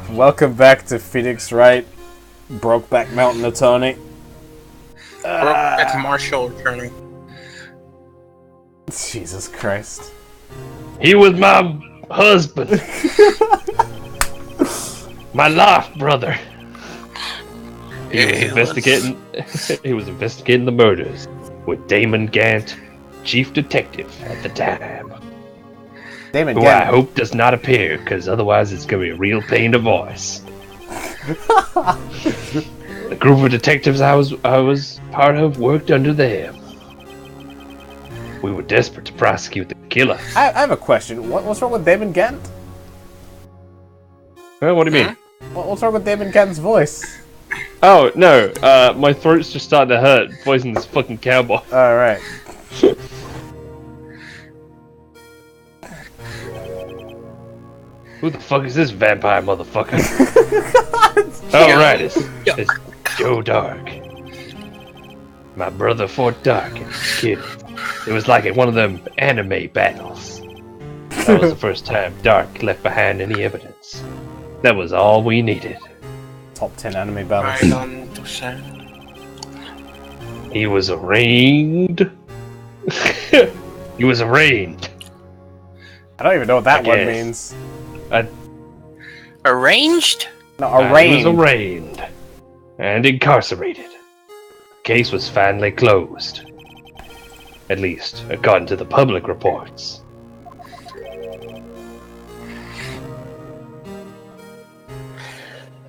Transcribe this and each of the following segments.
Welcome back to Phoenix Wright, Brokeback Attorney. Brokeback Marshall Attorney. Jesus Christ. He was my husband. My life brother. He was investigating the murders with Damon Gant, chief detective at the time. Damon Who Gant. I hope does not appear, because otherwise it's going to be a real pain to voice. The group of detectives I was part of worked under them. We were desperate to prosecute the killer. I have a question. What's wrong with Damon Gant? What do you mean? What's wrong with Damon Gant's voice? Oh, no. My throat's just starting to hurt voicing this fucking cowboy. Alright. Who the fuck is this vampire motherfucker? Oh, right, it's Joe Dark. My brother fought Dark as a kid. It was like one of them anime battles. That was the first time Dark left behind any evidence. That was all we needed. Top 10 anime battles. Right on the side. He was arraigned. He was arraigned. I don't even know what that I word guess. means. Arranged? No, He was arraigned. arraigned and incarcerated. Case was finally closed. At least, according to the public reports.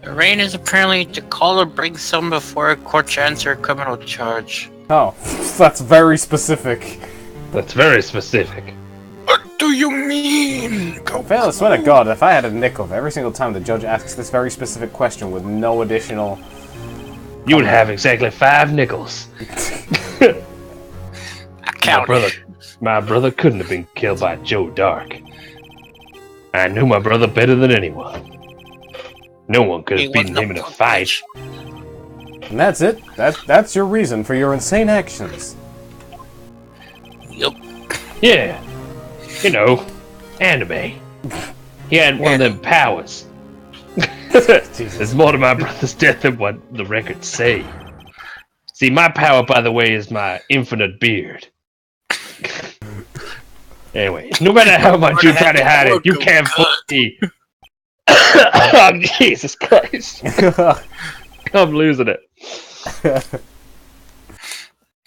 Arraigned is apparently to call or bring someone before a court to answer a criminal charge. Oh, that's very specific. That's very specific. What do you mean? I swear to God, if I had a nickel for every single time the judge asks this very specific question with no additional... You would have exactly 5 nickels. My brother couldn't have been killed by Joe Dark. I knew my brother better than anyone. No one could have beaten him in a fight. And that's it. That's your reason for your insane actions. Yup. Yeah. You know, anime. He had one of them powers. There's more to my brother's death than what the records say. See, my power, by the way, is my infinite beard. Anyway, no matter how much you try to hide it, you can't fool me. Oh, Jesus Christ. I'm losing it.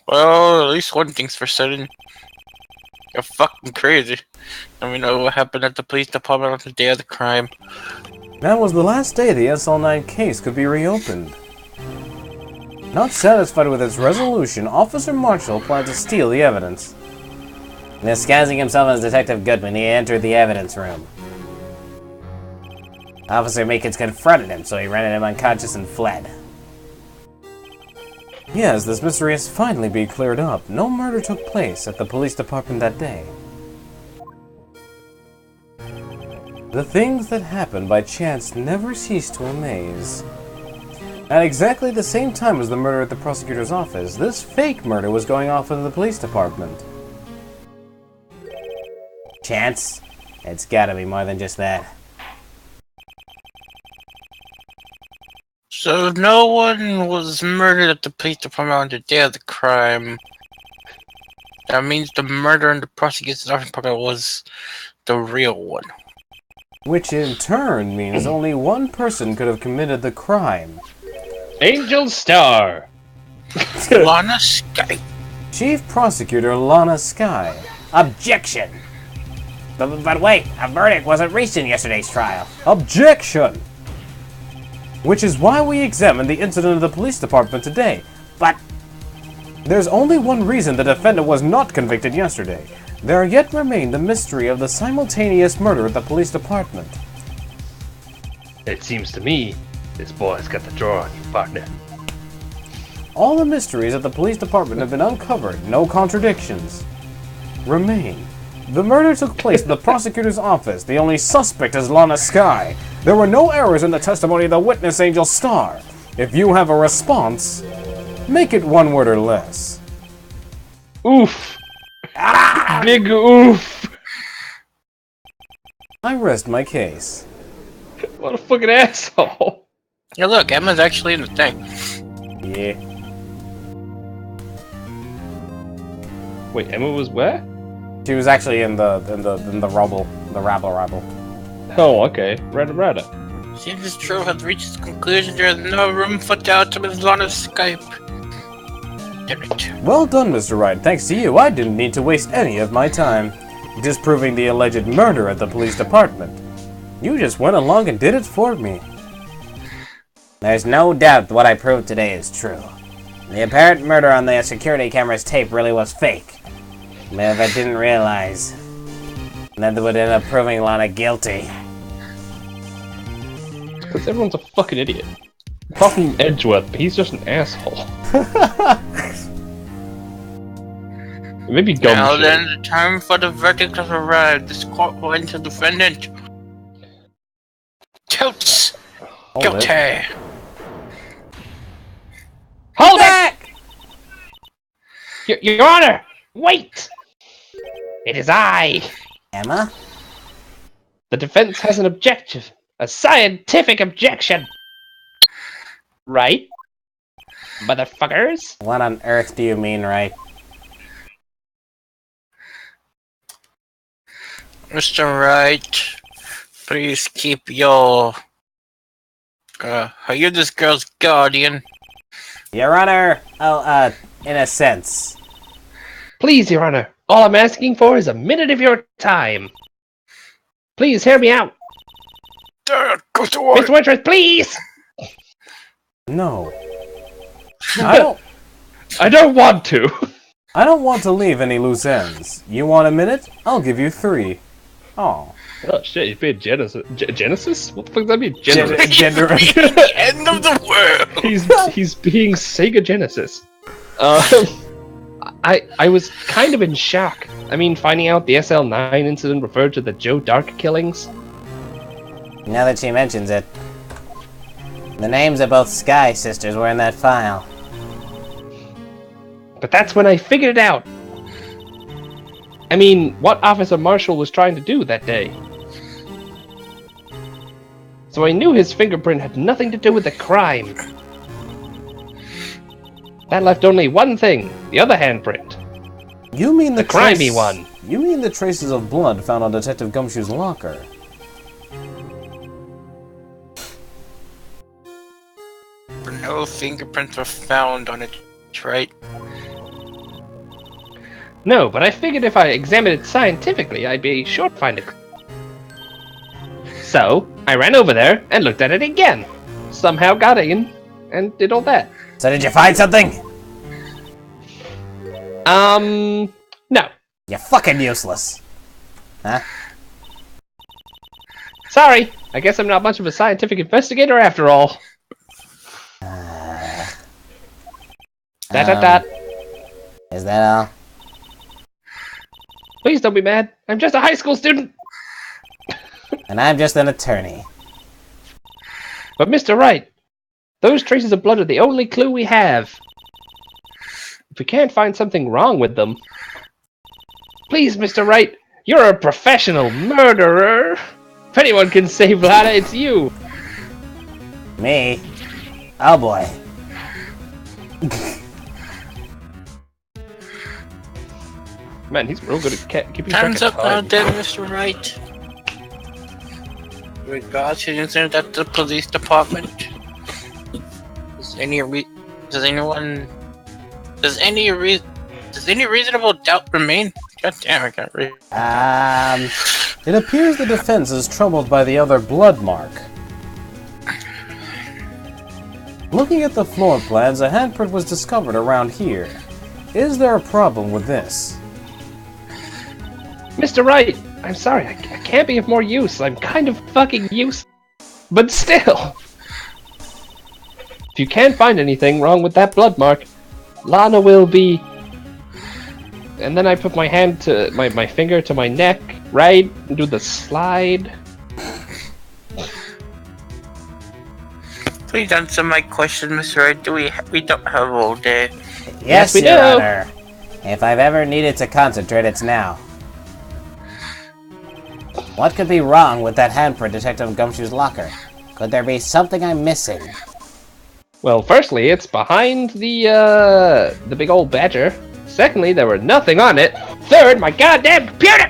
Well, at least one thing's for certain. You're fucking crazy. And we know what happened at the police department on the day of the crime. That was the last day the SL9 case could be reopened. Not satisfied with its resolution, Officer Marshall planned to steal the evidence. Disguising himself as Detective Goodman, he entered the evidence room. Officer Meekins confronted him, so he rendered him unconscious and fled. Yes, this mystery has finally been cleared up. No murder took place at the police department that day. The things that happen by chance never cease to amaze. At exactly the same time as the murder at the prosecutor's office, this fake murder was going off in the police department. Chance? It's gotta be more than just that. So no one was murdered at the police department on the day of the crime. That means the murder in the prosecutor's office was the real one. Which in turn means only one person could have committed the crime. Angel Star. Lana Sky. Chief Prosecutor Lana Sky. Objection! But wait, a verdict wasn't reached in yesterday's trial. Objection! Which is why we examined the incident of the police department today. But there's only one reason the defendant was not convicted yesterday. There yet remained the mystery of the simultaneous murder at the police department. It seems to me this boy's got the draw on you, partner. All the mysteries at the police department have been uncovered. No contradictions remain. The murder took place in the prosecutor's office. The only suspect is Lana Sky. There were no errors in the testimony of the witness, Angel Star. If you have a response, make it one word or less. Oof. Big oof. I rest my case. What a fucking asshole. Yeah, look, Emma's actually in the thing. Yeah. Wait, Emma was where? She was actually in the rubble, the rabble. Oh, okay. Rada. Seems this trio has reached its conclusion. There is no room for doubt to Ms. Lana's Skype. Damn it. Well done, Mr. Wright. Thanks to you, I didn't need to waste any of my time disproving the alleged murder at the police department. You just went along and did it for me. There's no doubt what I proved today is true. The apparent murder on the security camera's tape really was fake. But if I didn't realize, then that would end up proving Lana guilty. Because everyone's a fucking idiot. Apart from Edgeworth, he's just an asshole. Maybe Gumshoe. Now then, the time for the verdict has arrived. This court will enter defendant. Totes! Guilty! Hold it! Your Honor! Wait! It is I! Emma? The defense has an objective. A scientific objection! Right? Motherfuckers? What on earth do you mean, right? Mr. Wright, please keep your... are you this girl's guardian? Your Honor, in a sense. Please, Your Honor, all I'm asking for is a minute of your time. Please, hear me out. Go to work! Mr. Wentworth, please! No. I don't want to. I don't want to leave any loose ends. You want a minute? I'll give you 3. Oh. Oh shit, he's being Genesis? What the fuck does that mean? Genesis? The end of the world! He's being Sega Genesis. I was kind of in shock. I mean, finding out the SL9 incident referred to the Joe Dark killings. Now that she mentions it, the names of both Sky sisters were in that file. But that's when I figured it out. I mean, what Officer Marshall was trying to do that day. So I knew his fingerprint had nothing to do with the crime. That left only one thing, the other handprint. You mean the crimey one. You mean the traces of blood found on Detective Gumshoe's locker? No fingerprints were found on it, right? No, but I figured if I examined it scientifically, I'd be sure to find it. So, I ran over there and looked at it again. Somehow got in and did all that. So did you find something? No. You're fucking useless. Huh? Sorry, I guess I'm not much of a scientific investigator after all. That. Is that all? Please don't be mad. I'm just a high school student. And I'm just an attorney. But Mr. Wright, those traces of blood are the only clue we have. If we can't find something wrong with them... Please, Mr. Wright, you're a professional murderer. If anyone can save Lana, it's you. Me? Oh boy. Man, he's real good at keeping Time's track up of now, time. then, Mr. Wright. Regards to the incident at the police department. Does any reasonable doubt remain? God damn, I can't read. It appears the defense is troubled by the other blood mark. Looking at the floor plans, a handprint was discovered around here. Is there a problem with this? Mr. Wright, I'm sorry, I can't be of more use. I'm kind of fucking useless. But still. If you can't find anything wrong with that blood mark, Lana will be... And then I put my hand to... my finger to my neck, right? And do the slide. Please answer my question, Mr. Wright. We don't have all day. Yes, we Your do. Honor. If I've ever needed to concentrate, it's now. What could be wrong with that handprint Detective Gumshoe's locker? Could there be something I'm missing? Well, firstly, it's behind the big old badger. Secondly, there was nothing on it. Third, my goddamn computer!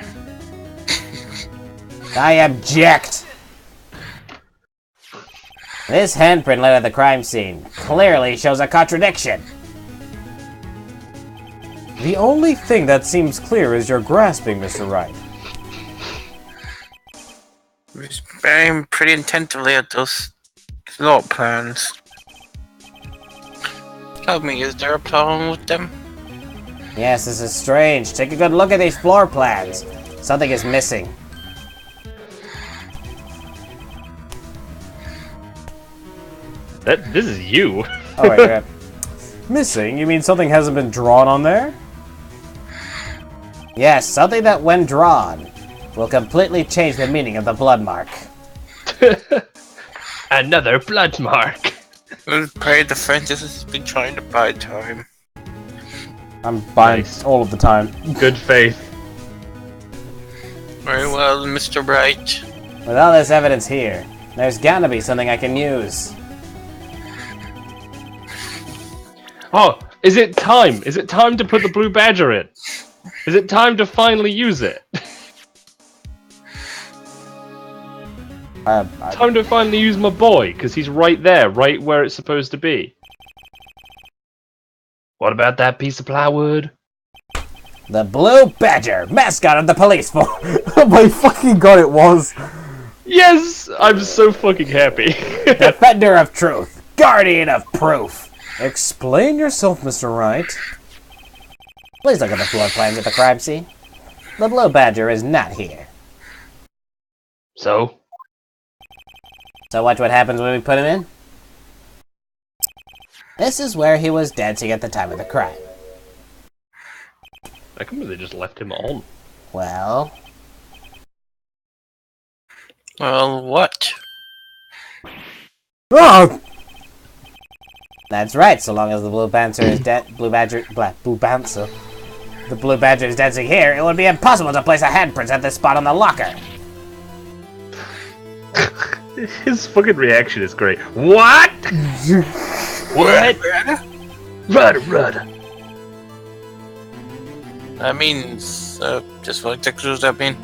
I object! This handprint laid at the crime scene clearly shows a contradiction. The only thing that seems clear is your grasping, Mr. Wright. He's staring pretty intently at those floor plans. Tell me, is there a problem with them? Yes, this is strange. Take a good look at these floor plans. Something is missing. This is you. Oh, wait, wait. Missing? You mean something hasn't been drawn on there? Yes, something that when drawn will completely change the meaning of the blood mark. Another blood mark. Let's pray the Francis has been trying to buy time. I'm buying Nice. all of the time. Good faith. Very well, Mr. Wright. With all this evidence here, there's gotta be something I can use. Oh, is it time? Is it time to put the blue badger in? Is it time to finally use it? Time to finally use my boy, because he's right there, right where it's supposed to be. What about that piece of plywood? The Blue Badger, mascot of the police force. Oh my fucking god, it was. Yes! I'm so fucking happy. Defender of truth, guardian of proof. Explain yourself, Mr. Wright. Please look at the floor plans at the crime scene. The Blue Badger is not here. So? So watch what happens when we put him in. This is where he was dancing at the time of the crime. I can believe they just left him on. Well, Well, what? oh! That's right. So long as the Blue Badger is the Blue Badger is dancing here, it would be impossible to place a handprint at this spot on the locker. His fucking reaction is great. What? What? Rudder. That means, just what exactly does that mean?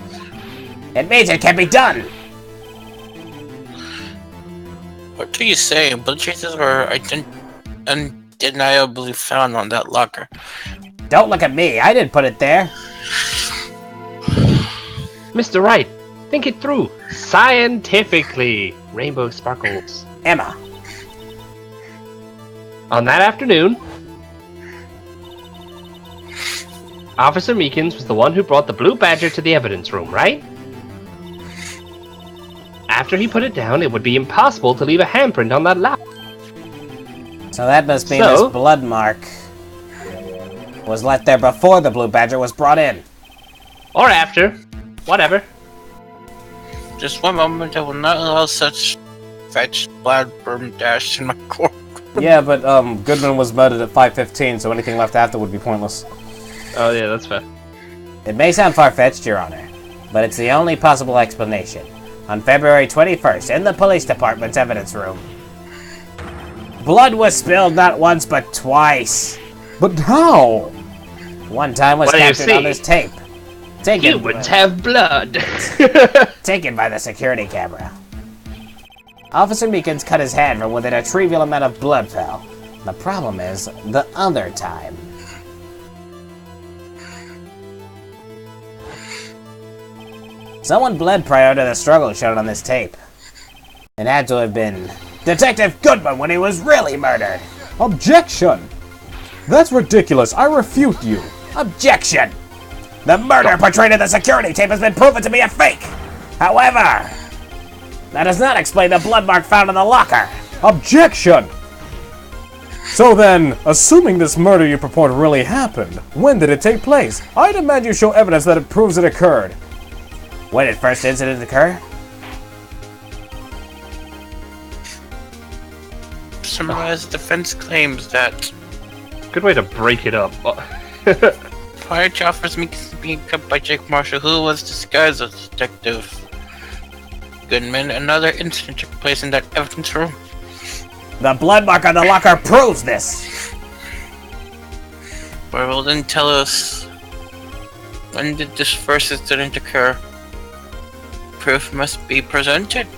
It means it can be done. What are you saying? Blood traces were undeniably found on that locker. Don't look at me. I didn't put it there. Mr. Wright, think it through. Scientifically. Rainbow sparkles. Emma. On that afternoon, Officer Meekins was the one who brought the Blue Badger to the evidence room, right? After he put it down, it would be impossible to leave a handprint on that lap. So that must mean So? this blood mark was left there before the Blue Badger was brought in. Or after. Whatever. Just one moment, I will not allow such fetch blood burn dash in my core. Yeah, but Goodman was murdered at 5:15, so anything left after would be pointless. Oh yeah, that's fair. It may sound far-fetched, Your Honor, but it's the only possible explanation. On February 21st, in the police department's evidence room, blood was spilled not once but twice. But how? One time was Well, you captured on see, this tape. Humans have blood. Taken by the security camera. Officer Meekins cut his hand from within a trivial amount of blood fell. The problem is, the other time. Someone bled prior to the struggle shown on this tape. It had to have been Detective Goodman when he was really murdered. Objection! That's ridiculous. I refute you. Objection! The murder portrayed in the security tape has been proven to be a fake. However, that does not explain the blood mark found in the locker. Objection! So then, assuming this murder you purport really happened, when did it take place? I demand you show evidence that it proves it occurred. When did first incident occur? Summarize defense claims that Good way to break it up. prior to Officer Meekins being cut by Jake Marshall, who was disguised as a detective, Goodman, another incident took place in that evidence room. The blood mark on the locker proves this. Well, then tell us, when did this first incident occur? Proof must be presented.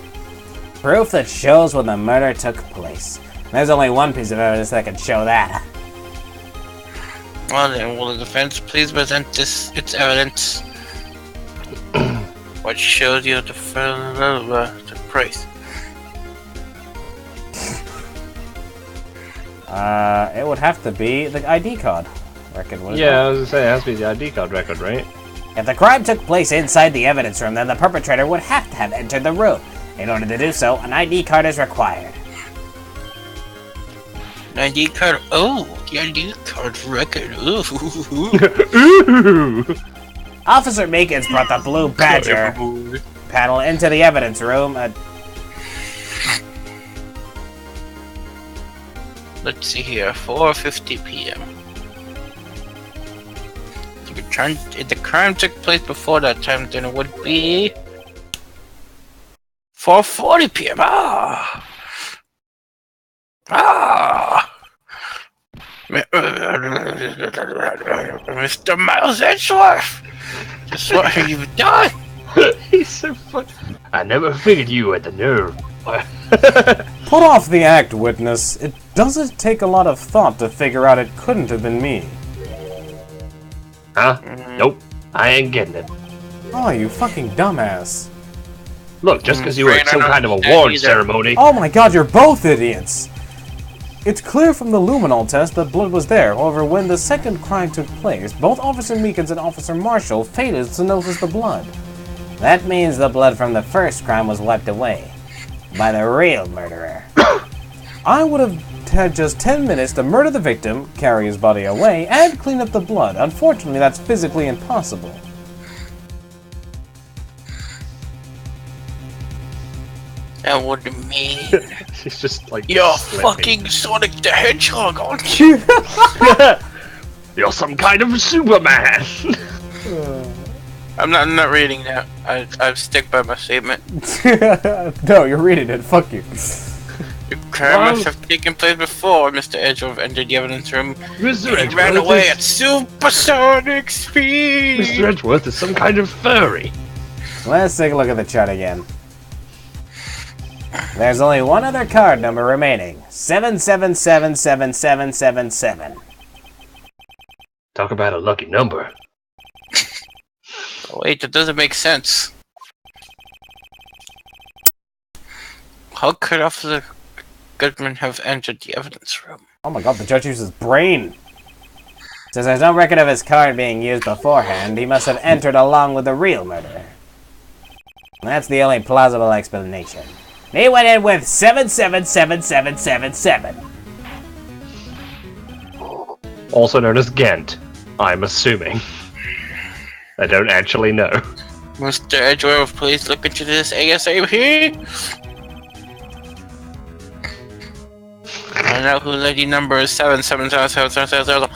Proof that shows when the murder took place. There's only one piece of evidence that can show that. Well then, will the defense please present its evidence? What shows you the price? It would have to be the ID card record, wouldn't it? I was gonna say, it has to be the ID card record, right? If the crime took place inside the evidence room, then the perpetrator would have to have entered the room. In order to do so, an ID card is required. An ID card? Oh, the ID card record. Ooh. Ooh! Officer Meekins brought the Blue Badger panel into the evidence room at... Let's see here, 4:50 p.m. If the crime took place before that time, then it would be 4:40 p.m. Mr. Miles Edgeworth, just what have you done? He's so funny. I never figured you had the nerve. Put off the act, witness. It doesn't take a lot of thought to figure out it couldn't have been me. Huh? Nope. I ain't getting it. Oh, you fucking dumbass. Look, just because you were at some kind of award ceremony. Oh my god, you're both idiots! It's clear from the luminol test that blood was there. However, when the second crime took place, both Officer Meekins and Officer Marshall failed to notice the blood. That means the blood from the first crime was wiped away by the real murderer. I would have had just 10 minutes to murder the victim, carry his body away, and clean up the blood. Unfortunately, that's physically impossible. That would mean She's just like. you're slipping. fucking Sonic the Hedgehog, aren't you? You're some kind of Superman. I'm not reading that. I stick by my statement. No, you're reading it. Fuck you. The crime must have taken place before Mr. Edgeworth entered the evidence room. Mr. He ran away at supersonic speed. Mr. Edgeworth is some kind of furry. Let's take a look at the chart again. There's only one other card number remaining. 7777777. Talk about a lucky number. Oh, wait, that doesn't make sense. How could Officer Goodman have entered the evidence room? Oh my god, the judge uses brain! Since there's no record of his card being used beforehand, he must have entered along with the real murderer. That's the only plausible explanation. He went in with 7777777. Also known as Ghent, I'm assuming. I don't actually know. Mr. Edgeworth, please look into this ASAP. I know whose ID number is 7777777.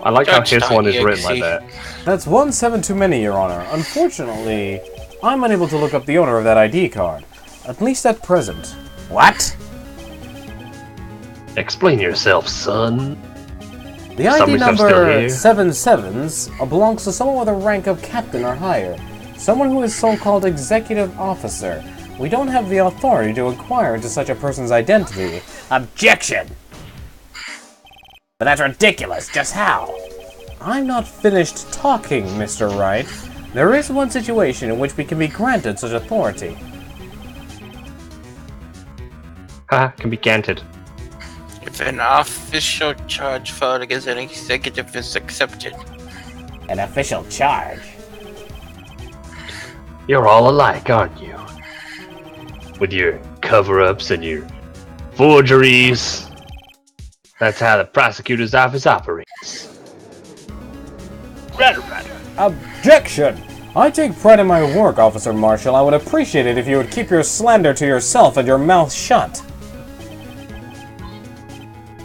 I like how his one is written like that. That's 1-7 too many, Your Honor. Unfortunately, I'm unable to look up the owner of that ID card. At least at present. What? Explain yourself, son. The ID Somebody's still number here. 77s belongs to someone with a rank of captain or higher. Someone who is so-called executive officer. We don't have the authority to inquire into such a person's identity. Objection! But that's ridiculous. Just how? I'm not finished talking, Mr. Wright. There is one situation in which we can be granted such authority. Haha, can be ganted. If an official charge filed against an executive is accepted. An official charge. You're all alike, aren't you? With your cover-ups and your forgeries. That's how the prosecutor's office operates. Objection! I take pride in my work, Officer Marshall. I would appreciate it if you would keep your slander to yourself and your mouth shut.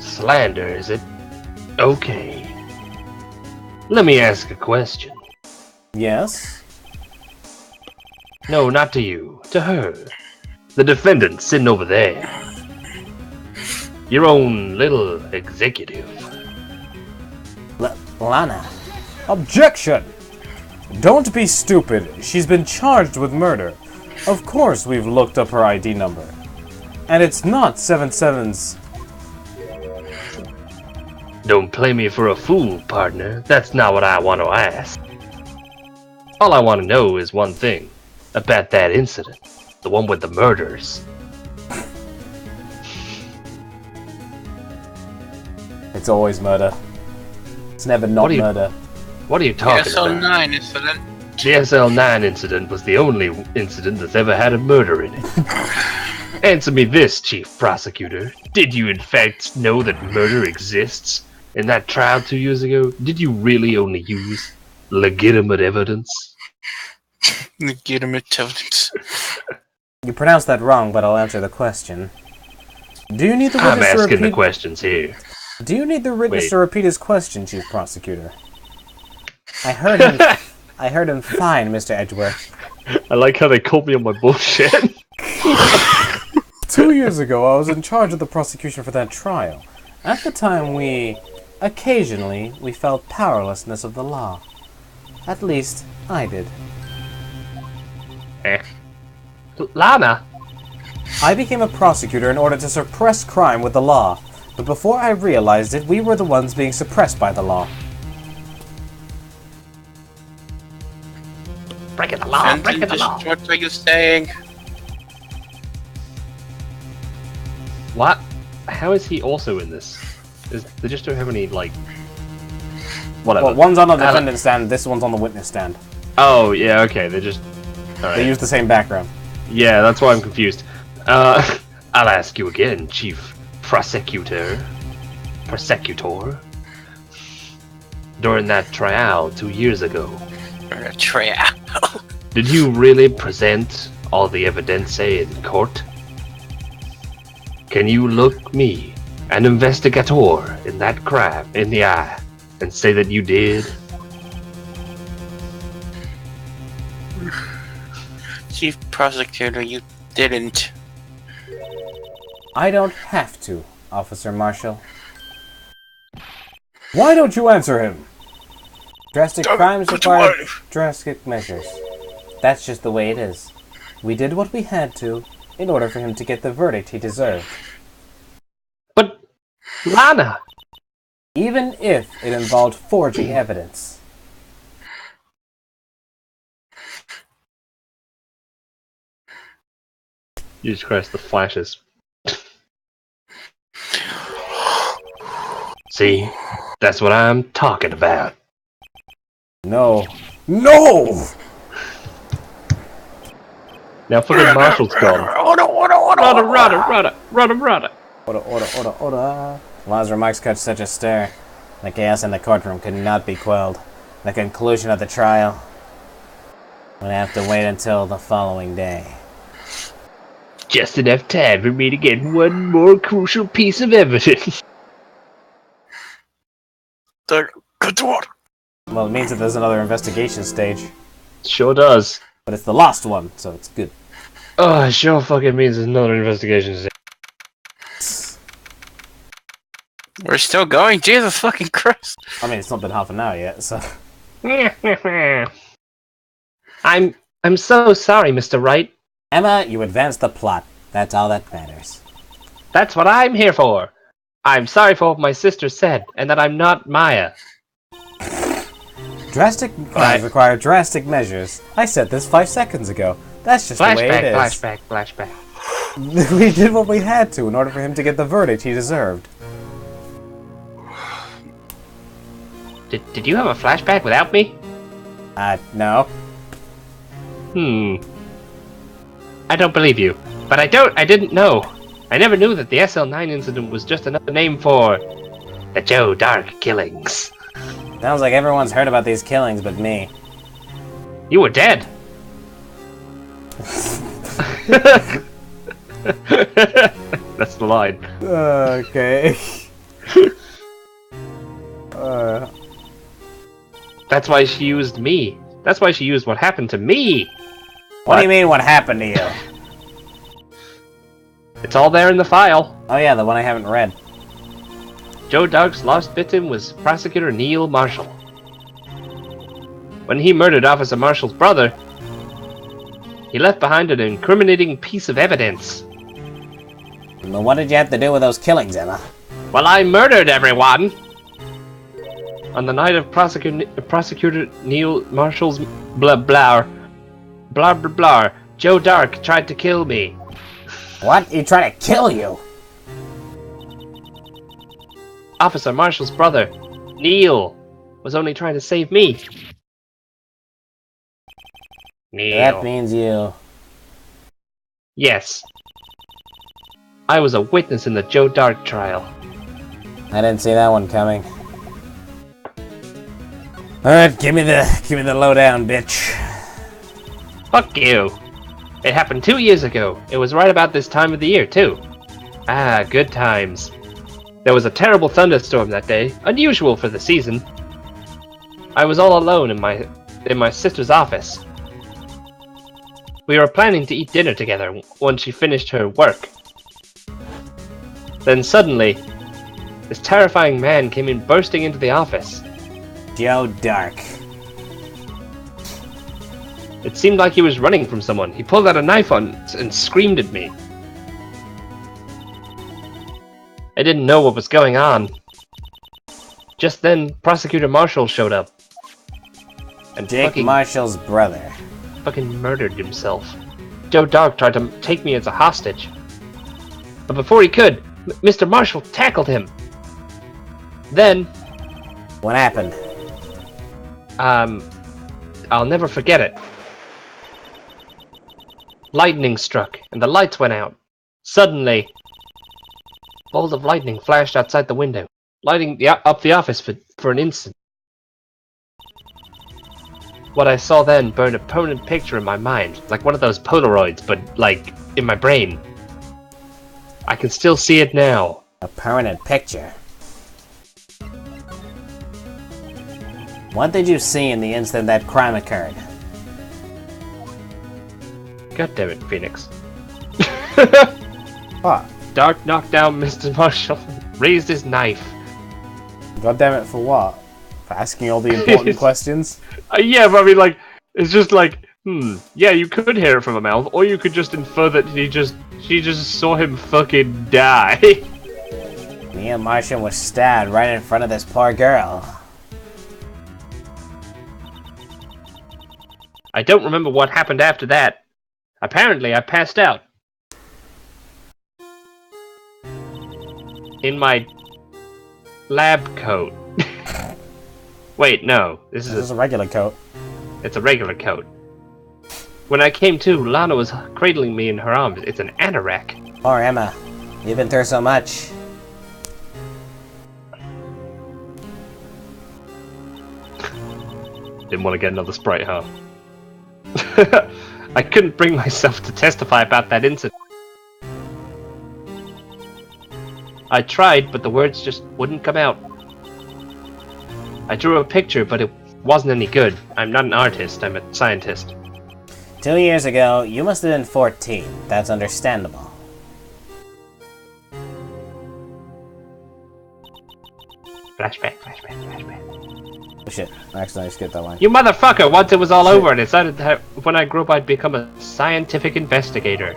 Slander, is it? Okay. Let me ask a question. Yes? No, not to you. To her. The defendant sitting over there. Your own little executive. Lana. Objection! Don't be stupid. She's been charged with murder. Of course we've looked up her ID number. And it's not 77's... Don't play me for a fool, partner. That's not what I want to ask. All I want to know is one thing. About that incident. The one with the murders. It's always murder. It's never not murder. What are you talking about? SL9 incident. The SL9 incident was the only incident that's ever had a murder in it. Answer me this, Chief Prosecutor. Did you in fact know that murder exists? In that trial 2 years ago, did you really only use legitimate evidence? Legitimate evidence. You pronounced that wrong, but I'll answer the question. Do you need the I'm witness to asking the repeat... questions here. Do you need the witness Wait. to repeat his question, Chief Prosecutor? I heard him. I heard him fine, Mr. Edgeworth. I like how they called me on my bullshit. 2 years ago, I was in charge of the prosecution for that trial. At the time, occasionally, we felt powerlessness of the law. At least, I did. Lana! I became a prosecutor in order to suppress crime with the law, but before I realized it, we were the ones being suppressed by the law. Breaking the law, breaking the law! What are you saying? What? How is he also in this? They just don't have any, like... Whatever. Well, one's on the defendant stand, this one's on the witness stand. Oh, yeah, okay, they just... Alright. They use the same background. Yeah, that's why I'm confused. I'll ask you again, Chief Prosecutor. During that trial 2 years ago, Trial. did you really present all the evidence in court? Can you look me, an investigator in that crime, in the eye, and say that you did? Chief Prosecutor, you didn't. I don't have to, Officer Marshall. Why don't you answer him? Drastic crimes require drastic measures. That's just the way it is. We did what we had to in order for him to get the verdict he deserved. But, Lana! Even if it involved forging evidence. Jesus Christ, the flashes. See? That's what I'm talking about. No. No! Now fucking Marshall's gone. Rudder. Order. Law's remarks catch such a stir. The chaos in the courtroom could not be quelled. The conclusion of the trial would have to wait until the following day. Just enough time for me to get one more crucial piece of evidence. Well, it means that there's another investigation stage. Sure does. But it's the last one, so it's good. Oh, it sure fucking means there's another investigation. We're still going? Jesus fucking Christ. I mean, it's not been half an hour yet, so... I'm so sorry, Mr. Wright. Emma, you advanced the plot. That's all that matters. That's what I'm here for. I'm sorry for what my sister said, and that I'm not Maya. Drastic crimes require drastic measures. I said this 5 seconds ago. That's just the way it is. Flashback. We did what we had to in order for him to get the verdict he deserved. Did you have a flashback without me? No. I don't believe you. But I didn't know. I never knew that the SL9 incident was just another name for the Joe Dark killings. Sounds like everyone's heard about these killings but me. You were dead. That's the line. Okay. That's why she used me. That's why she used what happened to me. What do you mean, what happened to you? It's all there in the file. Oh yeah, the one I haven't read. Joe Dark's lost victim was Prosecutor Neil Marshall. When he murdered Officer Marshall's brother, he left behind an incriminating piece of evidence. Well, what did you have to do with those killings, Emma? Well, I murdered everyone! On the night of Prosecutor Neil Marshall's blah blah blah, Joe Dark tried to kill me. What? He tried to kill you? Officer Marshall's brother, Neil, was only trying to save me. Neil. That means you... Yes. I was a witness in the Joe Dark trial. I didn't see that one coming. Alright, give me the lowdown, bitch. Fuck you. It happened 2 years ago. It was right about this time of the year, too. Ah, good times. There was a terrible thunderstorm that day, unusual for the season. I was all alone in my sister's office. We were planning to eat dinner together when she finished her work. Then suddenly, this terrifying man came in bursting into the office. Joe Dark. It seemed like he was running from someone. He pulled out a knife and screamed at me. I didn't know what was going on. Just then, Prosecutor Marshall showed up. And Jake Marshall's brother. Fucking murdered himself. Joe Dark tried to take me as a hostage. But before he could, Mr. Marshall tackled him. Then... What happened? I'll never forget it. Lightning struck, and the lights went out. Suddenly, bolts of lightning flashed outside the window, lighting up the office for an instant. What I saw then burned a permanent picture in my mind, like one of those Polaroids, but, like, in my brain. I can still see it now. A permanent picture? What did you see in the instant that crime occurred? God damn it, Phoenix. What? Dark knocked down Mr. Marshall, raised his knife. God damn it, for what? For asking all the important questions? Yeah, but I mean, like, it's just like, yeah, you could hear it from a mouth, or you could just infer that she just saw him fucking die. Neil Marshall was stabbed right in front of this poor girl. I don't remember what happened after that. Apparently, I passed out. In my lab coat. Wait, no. This is a regular coat. It's a regular coat. When I came to, Lana was cradling me in her arms. It's an anorak. Poor Emma. You've been through so much. Didn't want to get another Sprite, huh? I couldn't bring myself to testify about that incident. I tried, but the words just wouldn't come out. I drew a picture, but it wasn't any good. I'm not an artist, I'm a scientist. 2 years ago, you must have been 14. That's understandable. Flashback. Oh shit, I accidentally skipped that line. You motherfucker! Once it was all over, I decided that when I grew up I'd become a scientific investigator.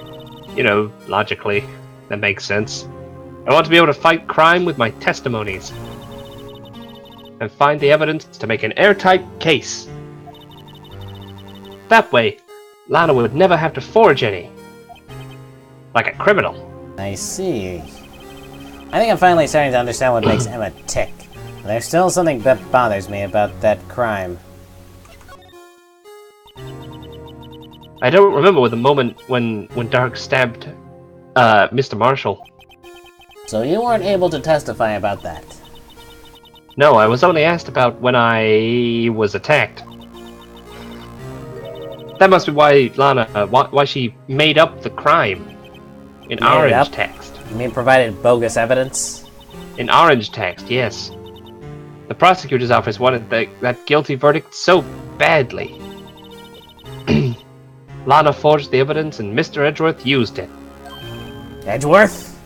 You know, logically. That makes sense. I want to be able to fight crime with my testimonies. And find the evidence to make an airtight case. That way, Lana would never have to forge any. Like a criminal. I see. I think I'm finally starting to understand what makes Emma tick. There's still something that bothers me about that crime. I don't remember the moment when Dark stabbed Mr. Marshall. So you weren't able to testify about that? No, I was only asked about when I was attacked. That must be why Lana, why she made up the crime. In orange text. You mean provided bogus evidence? In orange text, yes. The prosecutor's office wanted that guilty verdict so badly. Lana forged the evidence and Mr. Edgeworth used it. Edgeworth?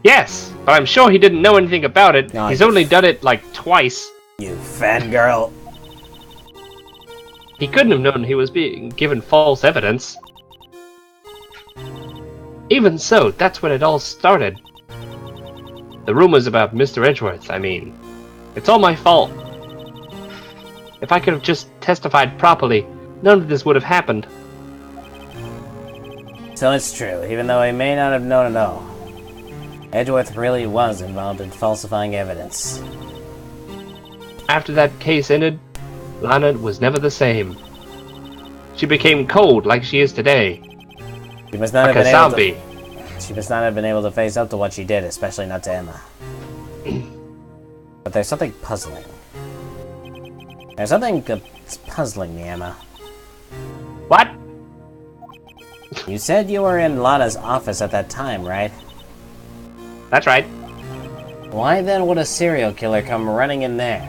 Yes, but I'm sure he didn't know anything about it. No, He's only done it like twice. You fangirl. He couldn't have known he was being given false evidence. Even so, that's when it all started. The rumors about Mr. Edgeworth, I mean. It's all my fault. If I could have just testified properly, none of this would have happened. So it's true, even though he may not have known it all. Edgeworth really was involved in falsifying evidence. After that case ended, Lana was never the same. She became cold like she is today. She must not Like have a been able zombie. She must not have been able to face up to what she did, especially not to Emma. But there's something puzzling. There's something that's puzzling me, Emma. What? You said you were in Lana's office at that time, right? That's right. Why then would a serial killer come running in there?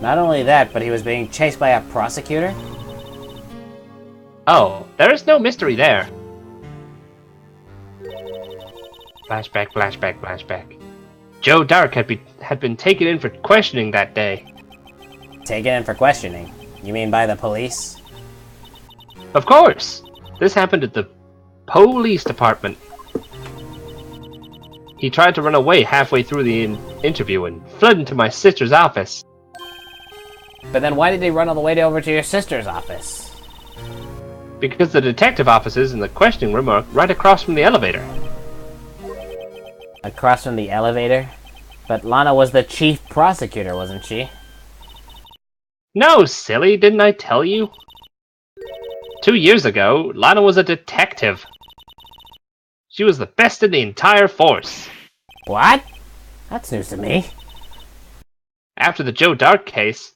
Not only that, but he was being chased by a prosecutor? Oh, there is no mystery there. Flashback, flashback, flashback. Joe Dark had been taken in for questioning that day. Taken in for questioning? You mean by the police? Of course! This happened at the police department. He tried to run away halfway through the interview and fled into my sister's office. But then why did he run all the way over to your sister's office? Because the detective offices in the questioning room are right across from the elevator. Across from the elevator? But Lana was the chief prosecutor, wasn't she? No, silly, didn't I tell you? 2 years ago, Lana was a detective. She was the best in the entire force. What? That's news to me. After the Joe Dark case,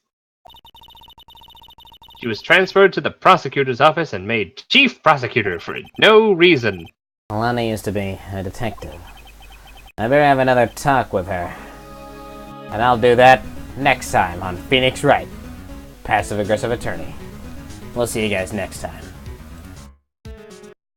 she was transferred to the prosecutor's office and made chief prosecutor for no reason. Lana used to be a detective. I better have another talk with her. And I'll do that next time on Phoenix Wright, Passive-Aggressive Attorney. We'll see you guys next time.